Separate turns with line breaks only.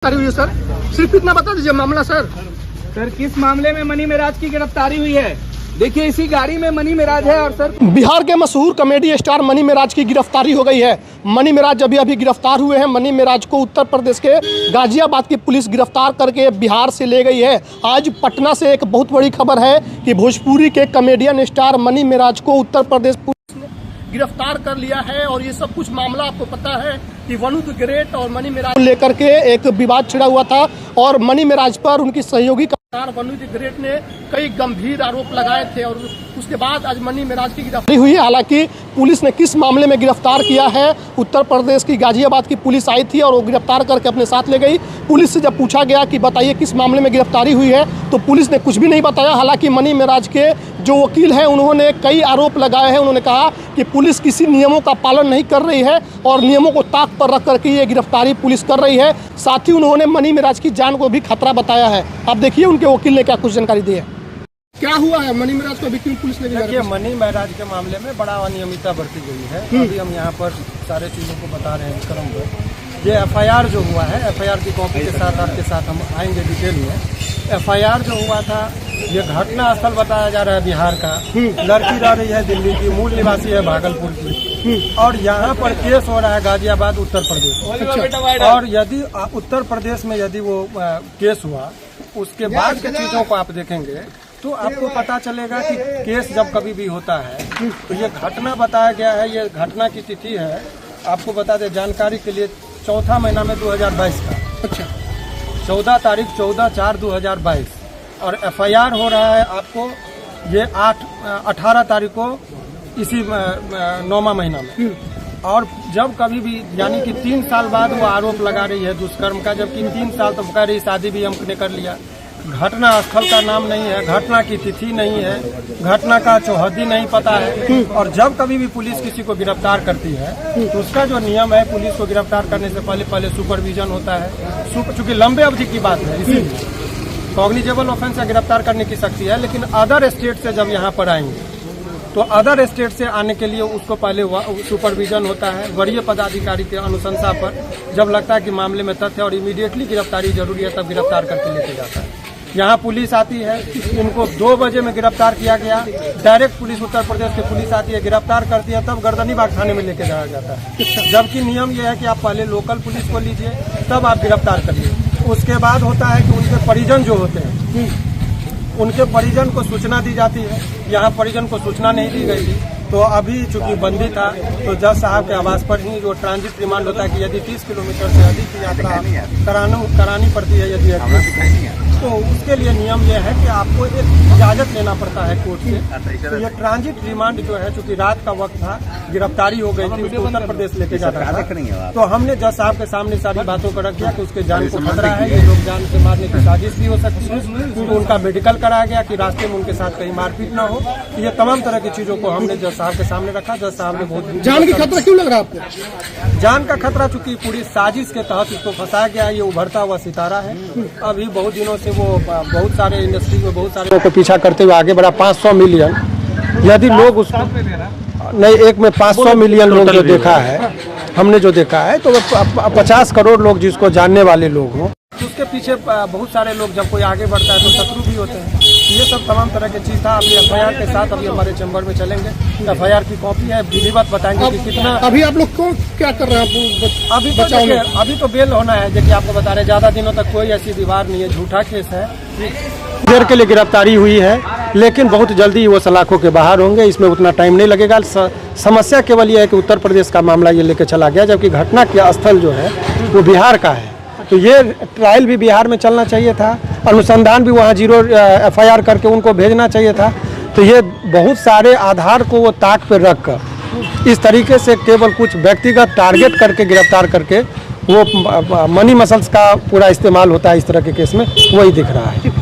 हुई है सर, सिर्फ इतना बता दीजिए मामला सर।
सर किस मामले में मनी मेराज की गिरफ्तारी हुई है? देखिए इसी गाड़ी में मनी मेराज है और सर
बिहार के मशहूर कॉमेडी स्टार मनी मेराज की गिरफ्तारी हो गई है। मनी मेराज अभी गिरफ्तार हुए हैं। मनी मेराज को उत्तर प्रदेश के गाजियाबाद की पुलिस गिरफ्तार करके बिहार से ले गई है। आज पटना से एक बहुत बड़ी खबर है कि भोजपुरी के कॉमेडियन स्टार मनी मेराज को उत्तर प्रदेश पुलिस ने गिरफ्तार कर लिया है। और ये सब कुछ मामला आपको पता है कि वनु द ग्रेट और मनी मेराज लेकर के एक विवाद छिड़ा हुआ था और मनी मेराज पर उनकी सहयोगी वनु द ग्रेट ने कई गंभीर आरोप लगाए थे और उसके बाद आज मनी मेराज की गिरफ्तारी हुई है। हालांकि पुलिस ने किस मामले में गिरफ्तार किया है, उत्तर प्रदेश की गाजियाबाद की पुलिस आई थी और वो गिरफ्तार करके अपने साथ ले गई। पुलिस से जब पूछा गया कि बताइए किस मामले में गिरफ्तारी हुई है तो पुलिस ने कुछ भी नहीं बताया। हालांकि मनी मेराज के जो वकील हैं उन्होंने कई आरोप लगाए हैं। उन्होंने कहा कि पुलिस किसी नियमों का पालन नहीं कर रही है और नियमों को ताक पर रख करके ये गिरफ्तारी पुलिस कर रही है। साथ ही उन्होंने मनी मेराज की जान को भी खतरा बताया है। अब देखिए उनके वकील ने क्या कुछ जानकारी दी है। क्या हुआ है मनी मेराज को अभी क्यों पुलिस ने
देखिए मनी मेराज के मामले में बड़ा अनियमितता बरती गई है। अभी हम यहाँ पर सारे चीज़ों को बता रहे हैं क्रम पर। ये FIR जो हुआ है, FIR की कॉपी के साथ आपके साथ हम आएंगे डिटेल में। FIR जो हुआ था ये घटना स्थल बताया जा रहा है बिहार का। लड़की रह रही है दिल्ली की, मूल निवासी है भागलपुर की और यहाँ पर केस हो रहा है गाजियाबाद उत्तर प्रदेश। और यदि उत्तर प्रदेश में यदि वो केस हुआ उसके बाद की चीज़ों को आप देखेंगे तो आपको पता चलेगा कि केस जब कभी भी होता है तो ये घटना बताया गया है। ये घटना की तिथि है, आपको बता दें जानकारी के लिए, चौथा महीना में 2022 का।
अच्छा,
14 तारीख 14/4/2022 और FIR हो रहा है आपको ये 18 तारीख को इसी 9वां महीना में। और जब कभी भी यानी कि 3 साल बाद वो आरोप लगा रही है दुष्कर्म का, जबकि 3 साल तो कह रही शादी भी हमने कर लिया। घटना स्थल का नाम नहीं है, घटना की तिथि नहीं है, घटना का चौहद्दी नहीं पता है। और जब कभी भी पुलिस किसी को गिरफ्तार करती है तो उसका जो नियम है, पुलिस को गिरफ्तार करने से पहले सुपरविजन होता है। चूंकि लंबे अवधि की बात है इसीलिए कॉग्निजेबल ऑफेंस से गिरफ्तार करने की शक्ति है। लेकिन अदर स्टेट से जब यहाँ पर आएंगे तो अदर स्टेट से आने के लिए उसको पहले सुपरविजन होता है वरीय पदाधिकारी के अनुशंसा पर। जब लगता है कि मामले में तथ्य और इमीडिएटली गिरफ्तारी जरूरी है तब गिरफ्तार करके लेके जाता है। यहाँ पुलिस आती है, इनको 2 बजे में गिरफ्तार किया गया। डायरेक्ट पुलिस उत्तर प्रदेश की पुलिस आती है, गिरफ्तार करती है, तब गर्दनीबाग थाने में लेके जाया जाता है। जबकि नियम यह है कि आप पहले लोकल पुलिस को लीजिए तब आप गिरफ्तार करिए। उसके बाद होता है कि उनके परिजन जो होते हैं उनके परिजन को सूचना दी जाती है। यहाँ परिजन को सूचना नहीं दी गई थी तो अभी चूंकि बंदी था तो जज साहब के आवास पर ही जो ट्रांजिट रिमांड होता है कि यदि 30 किलोमीटर से अधिक की यात्रा करानी पड़ती है यदि तो उसके लिए नियम यह है कि आपको एक इजाजत लेना पड़ता है कोर्ट से। तो ये ट्रांजिट रिमांड जो है चूंकि रात का वक्त था, गिरफ्तारी हो गई थी, उसको उत्तर प्रदेश लेके जाना था। तो हमने जज साहब के सामने सारी बातों को रख दिया कि उसके जान को खतरा है, ये लोग जान से मारने की साजिश भी हो सकती है। तो उनका मेडिकल कराया गया कि रास्ते में उनके साथ कहीं मारपीट न हो। तो ये तमाम तरह की चीजों को हमने जज साहब के सामने रखा। जज साहब ने बहुत
जान की खतरा क्यों लग रहा है आपको?
जान का खतरा चूंकि पूरी साजिश के तहत इसको फंसाया गया है। ये उभरता हुआ सितारा है। अभी बहुत दिनों से वो बहुत सारे इंडस्ट्री में बहुत सारे लोगों को पीछा करते हुए आगे बढ़ा। 500 मिलियन यदि लोग उसको नहीं, एक में 500 मिलियन लोग जो देखा है, हमने जो देखा है तो 50 करोड़ लोग जिसको जानने वाले लोग हों, उसके पीछे बहुत सारे लोग जब कोई आगे बढ़ता है तो शत्रु भी होते हैं। ये सब तमाम तरह की चीज था। अभी FIR के साथ अभी हमारे चैम्बर में चलेंगे। FIR की कॉपी है, विधिवत बताएंगे कि कितना।
अभी आप लोग को क्या कर रहे हैं?
अभी तो बेल होना है, जैसे आपको बता रहे ज्यादा दिनों तक कोई ऐसी दीवार नहीं है, झूठा केस है। देर के लिए गिरफ्तारी हुई है लेकिन बहुत जल्दी वो सलाखों के बाहर होंगे, इसमें उतना टाइम नहीं लगेगा। समस्या केवल यह है कि उत्तर प्रदेश का मामला ये लेके चला गया, जबकि घटना के स्थल जो है वो बिहार का है। तो ये ट्रायल भी बिहार में चलना चाहिए था, अनुसंधान भी वहाँ 0 FIR करके उनको भेजना चाहिए था। तो ये बहुत सारे आधार को वो ताक पर रख कर इस तरीके से केवल कुछ व्यक्तिगत टारगेट करके गिरफ्तार करके वो मनी मसल्स का पूरा इस्तेमाल होता है इस तरह के केस में, वही दिख रहा है।